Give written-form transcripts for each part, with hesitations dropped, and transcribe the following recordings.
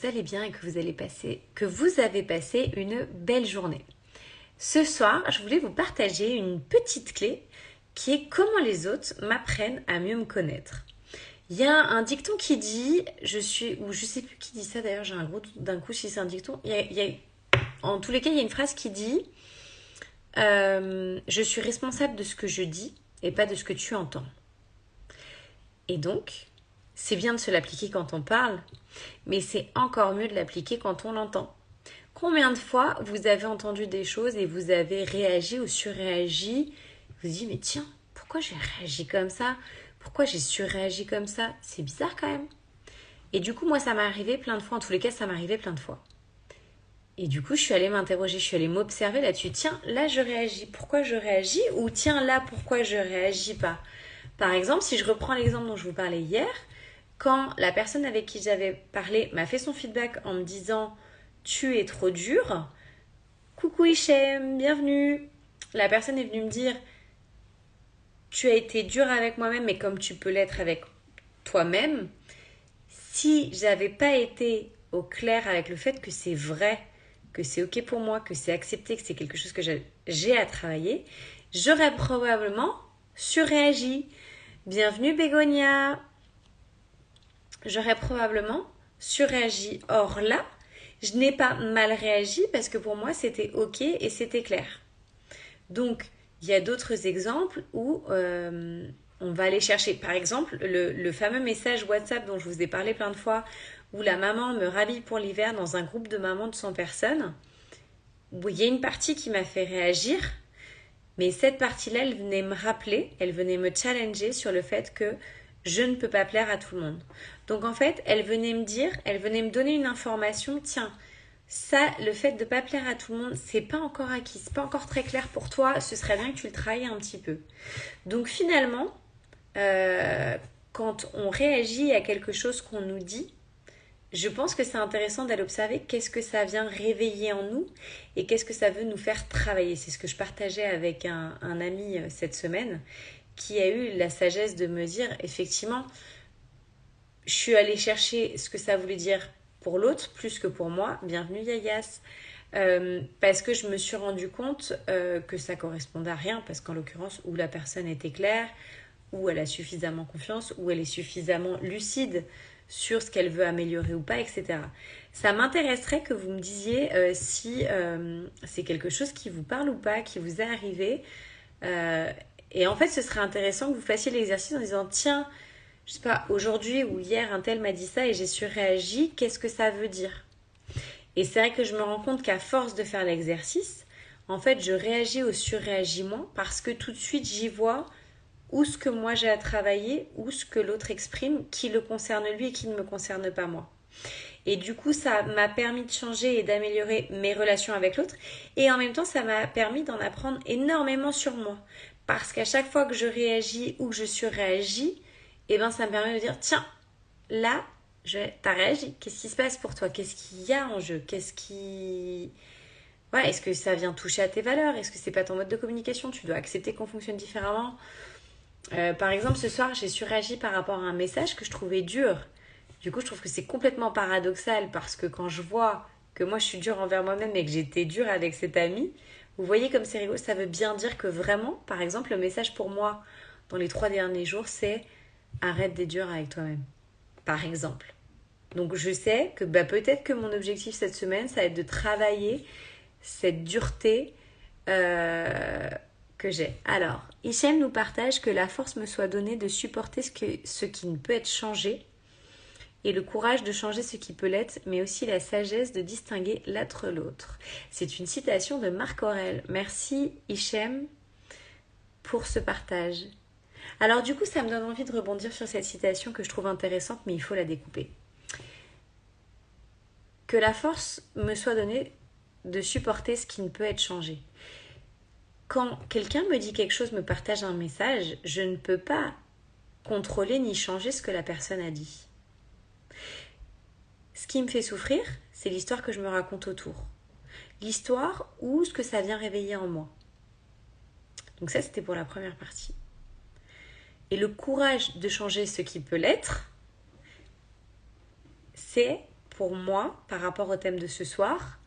Vous allez bien et que vous avez passé une belle journée. Ce soir, je voulais vous partager une petite clé qui est comment les autres m'apprennent à mieux me connaître. Il y a un dicton qui dit, ou je sais plus qui dit ça d'ailleurs, j'ai un gros doute d'un coup si c'est un dicton. En tous les cas, il y a une phrase qui dit je suis responsable de ce que je dis et pas de ce que tu entends. Et donc, c'est bien de se l'appliquer quand on parle, mais c'est encore mieux de l'appliquer quand on l'entend. Combien de fois vous avez entendu des choses et vous avez réagi ou surréagi? Vous vous dites, mais tiens, pourquoi j'ai réagi comme ça? Pourquoi j'ai surréagi comme ça? C'est bizarre quand même. Et du coup, moi, ça m'est arrivé plein de fois. En tous les cas, ça m'est arrivé plein de fois. Et du coup, je suis allée m'interroger, je suis allée m'observer là-dessus. Tiens, là, je réagis. Pourquoi je réagis? Ou tiens, là, pourquoi je réagis pas? Par exemple, si je reprends l'exemple dont je vous parlais hier, quand la personne avec qui j'avais parlé m'a fait son feedback en me disant tu es trop dur, coucou Hichem, bienvenue. La personne est venue me dire tu as été dur avec moi-même, mais comme tu peux l'être avec toi-même. Si j'avais pas été au clair avec le fait que c'est vrai, que c'est ok pour moi, que c'est accepté, que c'est quelque chose que j'ai à travailler, j'aurais probablement surréagi. Bienvenue Bégonia. J'aurais probablement surréagi. Or là, je n'ai pas mal réagi parce que pour moi c'était ok et c'était clair. Donc il y a d'autres exemples où on va aller chercher. Par exemple, le fameux message WhatsApp dont je vous ai parlé plein de fois, où la maman me rhabille pour l'hiver dans un groupe de mamans de 100 personnes, où il y a une partie qui m'a fait réagir, mais cette partie-là, elle venait me rappeler, elle venait me challenger sur le fait que je ne peux pas plaire à tout le monde. Donc en fait, elle venait me dire, elle venait me donner une information, tiens, ça, le fait de ne pas plaire à tout le monde, c'est pas encore acquis, c'est pas encore très clair pour toi, ce serait bien que tu le travailles un petit peu. Donc finalement, euh, quand on réagit à quelque chose qu'on nous dit, je pense que c'est intéressant d'aller observer qu'est-ce que ça vient réveiller en nous et qu'est-ce que ça veut nous faire travailler. C'est ce que je partageais avec un ami cette semaine qui a eu la sagesse de me dire, effectivement, je suis allée chercher ce que ça voulait dire pour l'autre plus que pour moi. Bienvenue Yayas. Parce que je me suis rendu compte que ça correspondait à rien, parce qu'en l'occurrence, où la personne était claire, où elle a suffisamment confiance, où elle est suffisamment lucide sur ce qu'elle veut améliorer ou pas, etc. Ça m'intéresserait que vous me disiez si c'est quelque chose qui vous parle ou pas, qui vous est arrivé. Euh, et en fait, ce serait intéressant que vous fassiez l'exercice en disant, tiens, je sais pas, aujourd'hui ou hier, un tel m'a dit ça et j'ai surréagi, qu'est-ce que ça veut dire? Et c'est vrai que je me rends compte qu'à force de faire l'exercice, en fait, je réagis ou surréagis moins parce que tout de suite, j'y vois ou ce que moi j'ai à travailler ou ce que l'autre exprime qui le concerne lui et qui ne me concerne pas moi. Et du coup, ça m'a permis de changer et d'améliorer mes relations avec l'autre. Et en même temps, ça m'a permis d'en apprendre énormément sur moi. Parce qu'à chaque fois que je réagis ou que je surréagis, eh ben, ça me permet de dire, tiens, là, t'as réagi. Qu'est-ce qui se passe pour toi? Qu'est-ce qu'il y a en jeu? Qu'est-ce qui... Ouais, est-ce que ça vient toucher à tes valeurs? Est-ce que c'est pas ton mode de communication? Tu dois accepter qu'on fonctionne différemment. Par exemple, ce soir, j'ai surréagi par rapport à un message que je trouvais dur. Du coup, je trouve que c'est complètement paradoxal parce que quand je vois que moi je suis dure envers moi-même et que j'étais dure avec cet ami, vous voyez comme c'est rigolo, ça veut bien dire que vraiment, par exemple, le message pour moi dans les 3 derniers jours, c'est arrête d'être dur avec toi-même. Par exemple. Donc je sais que peut-être que mon objectif cette semaine, ça va être de travailler cette dureté que j'ai. Alors, Hichem nous partage que la force me soit donnée de supporter ce qui ne peut être changé et le courage de changer ce qui peut l'être, mais aussi la sagesse de distinguer l'être l'autre. C'est une citation de Marc Aurèle. Merci Hichem pour ce partage. Alors du coup, ça me donne envie de rebondir sur cette citation que je trouve intéressante, mais il faut la découper. Que la force me soit donnée de supporter ce qui ne peut être changé. Quand quelqu'un me dit quelque chose, me partage un message, je ne peux pas contrôler ni changer ce que la personne a dit. Ce qui me fait souffrir, c'est l'histoire que je me raconte autour. L'histoire ou ce que ça vient réveiller en moi. Donc ça, c'était pour la première partie. Et le courage de changer ce qui peut l'être, c'est pour moi, par rapport au thème de ce soir,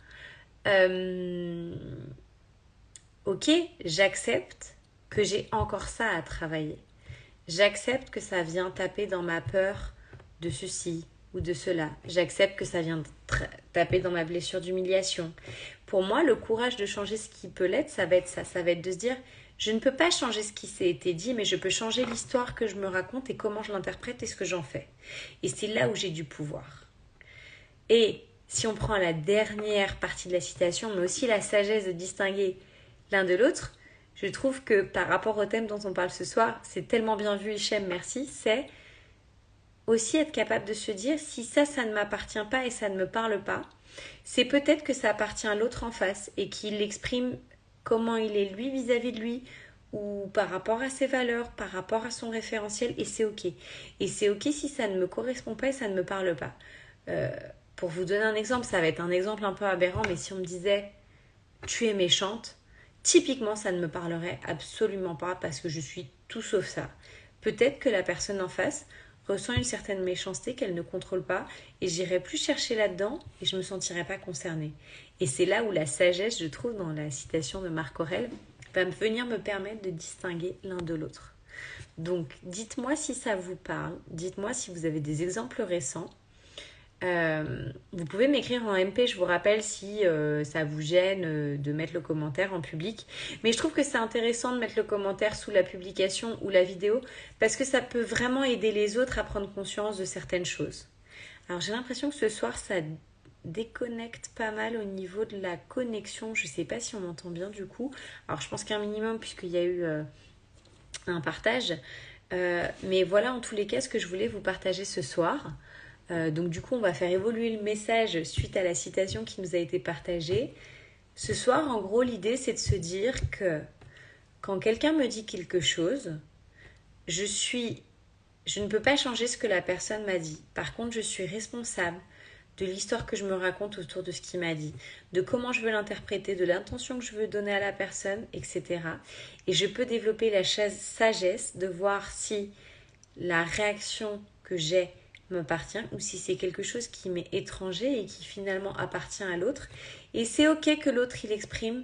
ok, j'accepte que j'ai encore ça à travailler. J'accepte que ça vient taper dans ma peur de ceci ou de cela. J'accepte que ça vient taper dans ma blessure d'humiliation. Pour moi, le courage de changer ce qui peut l'être, ça va être ça. Ça va être de se dire, je ne peux pas changer ce qui s'est été dit, mais je peux changer l'histoire que je me raconte et comment je l'interprète et ce que j'en fais. Et c'est là où j'ai du pouvoir. Et si on prend la dernière partie de la citation, mais aussi la sagesse de distinguer l'un de l'autre, je trouve que par rapport au thème dont on parle ce soir, c'est tellement bien vu, Hichem, merci, c'est aussi être capable de se dire, si ça ne m'appartient pas et ça ne me parle pas, c'est peut-être que ça appartient à l'autre en face et qu'il exprime comment il est lui vis-à-vis de lui ou par rapport à ses valeurs, par rapport à son référentiel, et c'est ok. Et c'est ok si ça ne me correspond pas et ça ne me parle pas. Pour vous donner un exemple, ça va être un exemple un peu aberrant, mais si on me disait « tu es méchante », typiquement ça ne me parlerait absolument pas parce que je suis tout sauf ça. Peut-être que la personne en face ressent une certaine méchanceté qu'elle ne contrôle pas et j'irai plus chercher là-dedans et je me sentirai pas concernée. Et c'est là où la sagesse, je trouve, dans la citation de Marc Aurèle, va venir me permettre de distinguer l'un de l'autre. Donc, dites-moi si ça vous parle, dites-moi si vous avez des exemples récents. Vous pouvez m'écrire en MP, je vous rappelle si ça vous gêne de mettre le commentaire en public. Mais je trouve que c'est intéressant de mettre le commentaire sous la publication ou la vidéo parce que ça peut vraiment aider les autres à prendre conscience de certaines choses. Alors j'ai l'impression que ce soir ça déconnecte pas mal au niveau de la connexion. Je sais pas si on m'entend bien du coup. Alors je pense qu'un minimum puisqu'il y a eu un partage. Mais voilà en tous les cas ce que je voulais vous partager ce soir. Donc du coup on va faire évoluer le message suite à la citation qui nous a été partagée. Ce soir en gros l'idée c'est de se dire que quand quelqu'un me dit quelque chose, je ne peux pas changer ce que la personne m'a dit. Par contre je suis responsable de l'histoire que je me raconte autour de ce qu'il m'a dit, de comment je veux l'interpréter, de l'intention que je veux donner à la personne, etc. Et je peux développer la sagesse de voir si la réaction que j'ai m'appartient ou si c'est quelque chose qui m'est étranger et qui finalement appartient à l'autre. Et c'est ok que l'autre il exprime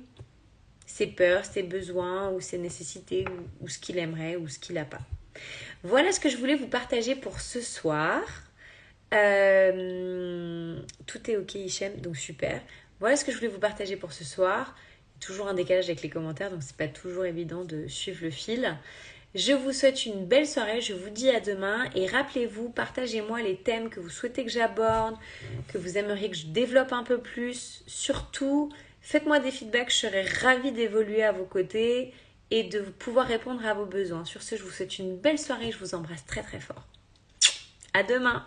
ses peurs, ses besoins ou ses nécessités ou ce qu'il aimerait ou ce qu'il n'a pas. Voilà ce que je voulais vous partager pour ce soir. Tout est ok Hichem, donc super. Voilà ce que je voulais vous partager pour ce soir. Il y a toujours un décalage avec les commentaires, donc c'est pas toujours évident de suivre le fil. Je vous souhaite une belle soirée, je vous dis à demain et rappelez-vous, partagez-moi les thèmes que vous souhaitez que j'aborde, que vous aimeriez que je développe un peu plus. Surtout, faites-moi des feedbacks, je serai ravie d'évoluer à vos côtés et de pouvoir répondre à vos besoins. Sur ce, je vous souhaite une belle soirée, je vous embrasse très très fort. À demain!